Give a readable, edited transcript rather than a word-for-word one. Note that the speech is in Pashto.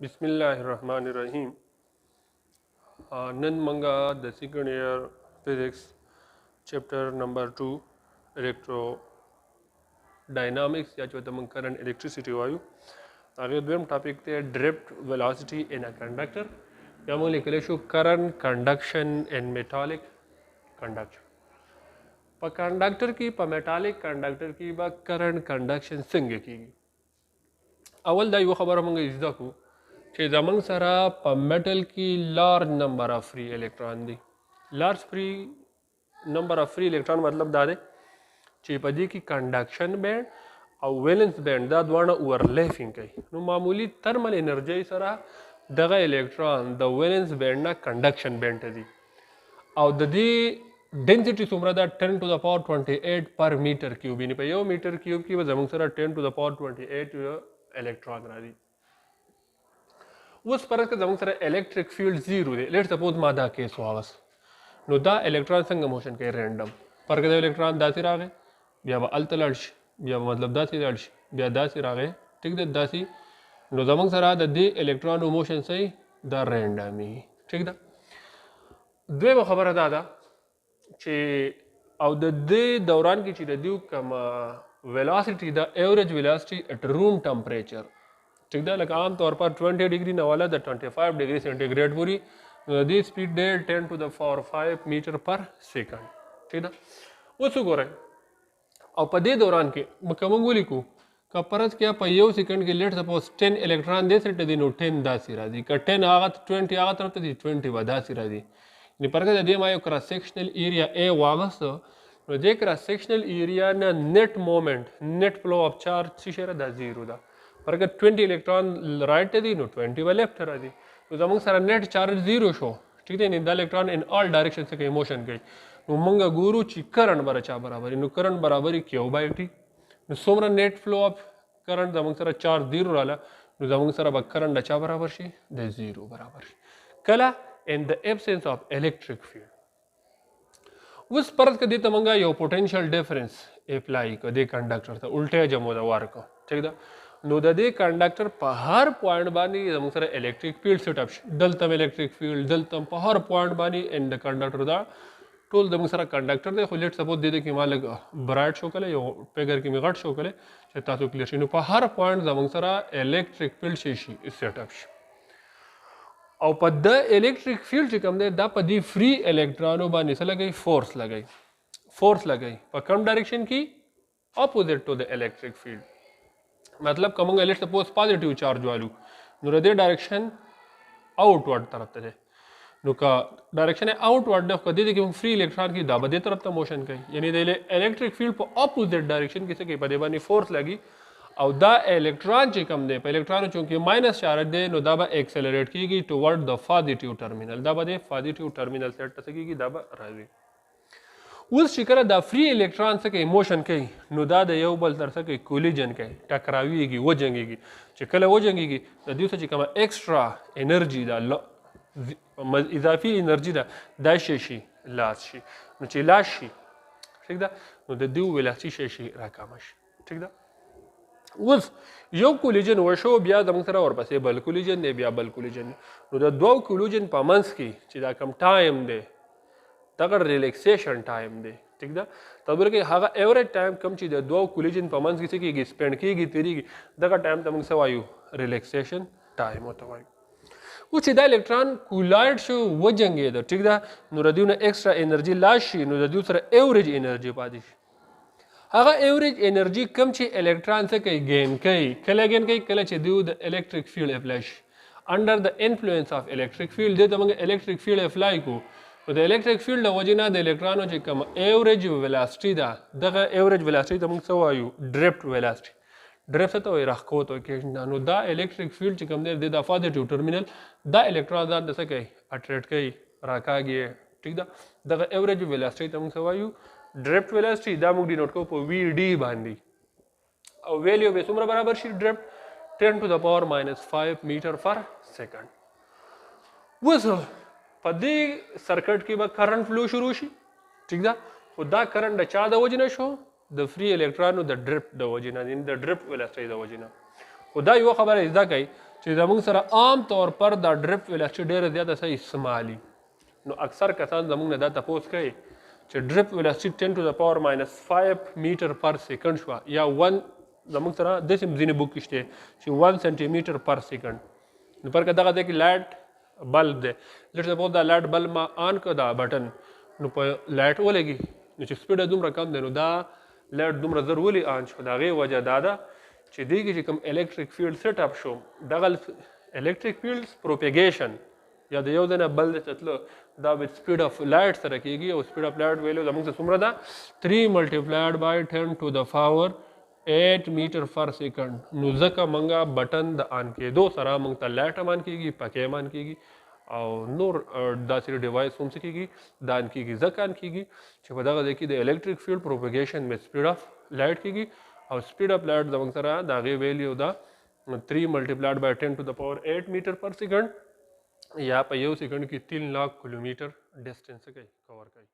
बिस्मिल्लाहिर्रहमानिर्रहीम। नन मंगा the second year physics chapter number 2 electro dynamics या जो तमंग करंट इलेक्ट्रिसिटी वायु आगे दोम टॉपिक ते drift velocity in a conductor या मोले कले शो करंट कंडक्शन इन मेटालिक कंडक्टर पर कंडक्टर की पर मेटालिक कंडक्टर की बा करंट कंडक्शन संगे की अवल दा यो खबर मंगे इज्दा को چې زمونږ سره په میټل کې لارج نمبر اف فری الکترون دي. لارج فری نمبر اف فری الکترون مطلب دا دی چې په دې کې کنډکشن بینډ او ویلنس بینډ دا دواړه اورلیفینګ کوي. نو معمولی ترمل انرژي سره دغه الکترون د ویلنس بینډ نه کنډکشن بینډ ته دي او د دې ډینسټي څومره ده 10 to the power 28 پر میټر کیوب. یعنی په یو میټر کیوب کې به زمونږ سره 10 to the power 28 الکترون راځي. اوس پرځ که زموږ سره الیکټریک فیلډ زیرو دی، لیټ سپوز ما دا کیس واغست، نو دا الکترون څنګه موشن کوي؟ رینډم. پر که د الکترون داسې راغی بیا به هلته لاړ شي، بیا به مطلب داسې لاړ شي، بیا داسې راغی، ټیک ده داسې، نو زموږ سره د دې الکترون موشن صحیح دا رینډمي، ټیک ده. دویمه خبره دا ده چې او د دې دوران کې چې د دیو کومه ویلاسټي دا ایوریج ویلاسټي اټ روم ټمپریچر، ٹھیک ده، لکه عام طور پر 20 ډیګري نه والا د 25 ډیګري سینټیګریډ پورې د سپیډ دی 10 to the power 5 میټر پر سیکنډ، ٹھیک ده. اوس وګورئ او په دې دوران کې کوم ولیکو که پرځ کې په یو سیکنډ کې لیټ سپوز 10 الکترون دې سره دي، نو 10 داسې راځي، که 10 هغه 20 هغه طرف ته دي 20 به داسې راځي. یعنې پرګه د دې ما یو کراس سیکشنل ایریا ا واغسته، نو دې کراس سیکشنل ایریا نه نیټ مومنټ نیټ فلو اف چارج څه شی ده؟ زیرو ده. پر اگر 20 الکترون رائٹ ته دي نو 20 به لیفت راځي، نو زموږ سره نیټ چارج زیرو شو، ٹھیک دی. دا الکترون ان آل ډایرکشن څخه موشن کوي. نو موږ ګورو چې کرنٹ بر چا برابر، نو کرنٹ برابر کیو بای ټي. نو څومره نیټ فلو اف کرنٹ زموږ سره چارج زیرو رااله، نو زموږ سره به کرنٹ چا برابر شي؟ د زیرو برابر شي. کله ان د ایبسنس اف الیکټریک فیلډ. اوس پرځ کدی ته موږ یو پوتنشل ډیفرنس اپلای کو د کنډکټر ته الټه جمع دا ورکو، ٹھیک ده. نو د دې کنډکټر په هر پوینټ باندې زموږ سره الیکټریک فیلډ سیټ اپ شي، دلته الیکټریک فیلډ دلته په هر پوینټ باندې اند کنډکټر دا ټول زموږ سره کنډکټر دی. خو لیټ سپوز دې کې ما لګ برایټ شو کله یو پیګر کې می غټ شو کله چې تاسو کلیر شي، نو په هر پوینټ زموږ سره الیکټریک فیلډ شي سیټ اپ شي. او په د الیکټریک فیلډ چې کوم دی دا په دې فری الکترونو باندې څه لګي؟ فورس لګي. فورس لګي په کوم ډایرکشن کې؟ اپوزټ ټو د الیکټریک فیلډ. مطلب کومه لیټ سپوز پازیټیو چارج والو، نو د دې ډایرکشن آوټ ورډ طرف ته ده. نو کا ډایرکشن آوټ ورډ ده، کدی د کوم فری الکترون کې دا به دې طرف ته موشن کوي. یعنی د الیکټریک فیلډ په اپوزټ ډایرکشن کې څه کوي؟ په دې باندې فورس لګي او دا الکترون چې کوم دی په الکترون چونکه ماینس چارج دی، نو دا به ایکسلریټ کیږي ټورډ د پازیټیو ټرمینل، دا به د پازیټیو ټرمینل سیټ ته کیږي، دا به راځي. اوس چې کله دا فری الکترون څه کوي؟ موشن کوي، نو دا د یو بل سره څه کوي؟ کولیجن کوي، ټکراویږي، وجنګیږي. چې کله وجنګیږي د دې څه چې کومه ایکسترا انرژي ده، اضافي انرژي ده، دا شي لاس شي. نو چې لاس شي، ٹھیک ده، نو د دې ویلاسټي شي راکم شي، ٹھیک ده. اوس یو کولیجن وشو، بیا زموږ سره ورپسې بل کولیجن دی، بیا بل کولیجن. نو د دوه کولیجن په منځ کې چې دا کم ټایم دی دغه ریلیکسیشن ټایم دی، ٹھیک ده. تبر کې هغه ایوریج ټایم کم چې د دوه کولیجن په منځ کې څه کېږي؟ سپینډ کېږي، تیریږي، دغه ټایم ته موږ څه وایو؟ ریلیکسیشن ټایم ورته وایو. اوس چې دا الکترون کولایډ شو، وجنګېده، ټیک ده، نو د دې نه ایکسټرا انرژي لاس شي، نو د دې سره ایوریج انرژي پاتې شي. هغه ایوریج انرژي کم چې الکترون څه کوي؟ ګین کوي. کله ګین کوي؟ کله چې دوی د الیکټریک فیلډ اپلای شي. انډر د انفلوئنس اف الیکټریک فیلډ دې ته موږ الیکټریک فیلډ اپلای کو، نو د الیکټریک فیلډ له وجې نه د الکترونو چې کوم ایوریج ویلاسټي ده، دغه ایوریج ویلاسټي ته موږ څه وایو؟ ډریفټ ویلاسټي. ډریفټ ته وایي راښکوت کېږي. نو دا الیکټریک فیلډ چې کوم دی د پازیټیو ټرمینل دا الکترون ځان ته څه کوي؟ اټریټ کوي، راکاږي، ټیک ده. دغه ایوریج ویلاسټي ته موږ څه وایو؟ ډریفټ ویلاسټي. دا موږ ډینوټ کوو په وی ډي باندې، او ویلیو به څومره برابر شي؟ ډریفټ 10 to the power -5 میټر پر سیکنډ. اوس په دې سرکټ کې به کرنٹ فلو شروع شي، ٹھیک ده. خو دا کرنٹ د چا د وجې نه شو؟ د فری الکترونو د ډریفټ د وجې نه، د ډریفټ ویلاسټي د وجې نه. خو دا یو خبره زده کوئ چې زموږ سره عام طور پر دا ډریپ ویلاسټي ډېره زیاته څه استعمالي. نو اکثر کسان زموږ نه دا تپوس کوي چې ډریپ ویلاسټي 10 to the power minus 5 میټر پر سیکنډ شوه یا 1 زموږ سره داسې ځینې بوک کې شته چې 1 سنټي میټر پر سیکنډ. نو پر که دغه دی کې لایټ بلب دی لیټ سپوز دا لایټ بلب ما آن کړ دا بټن نو په لایټ ولګي نو چې سپیډ دومره کم دی نو دا لایټ دومره زر ولې آن شو. د هغې وجه دا ده چې دې کې چې کوم الیکټریک فیلډ سیټ اپ شو دغه الیکټریک فیلډز پروپیګیشن یا د یو ځای نه بل ځای ته تلو دا وت سپیډ اف لایټ سره کېږي او سپیډ اف لایټ ویلو زموږ څه څومره ده 3 ملټیپلایډ بای 10 to the power 8 میټر پر سیکنډ. نو ځکه موږ بټن د آن کېدو سره موږ ته لایټ هم آن کېږي پکې هم آن کېږي او نور داسې ډیوایس هم څه کېږي دا آن کېږي ځکه آن کېږي چې په دغه ځای کې د الیکټریک فیلډ پروپیګیشن وت سپیډ اف لایټ کېږي او سپیډ اف لایټ زموږ سره د هغې ویلیو ده 3 ملټیپلایډ بای 10 to the power 8 میټر پر سیکنډ یا په یو سیکنډ کې 3 लाख کیلومیټر ډسټنس کوي کور کوي.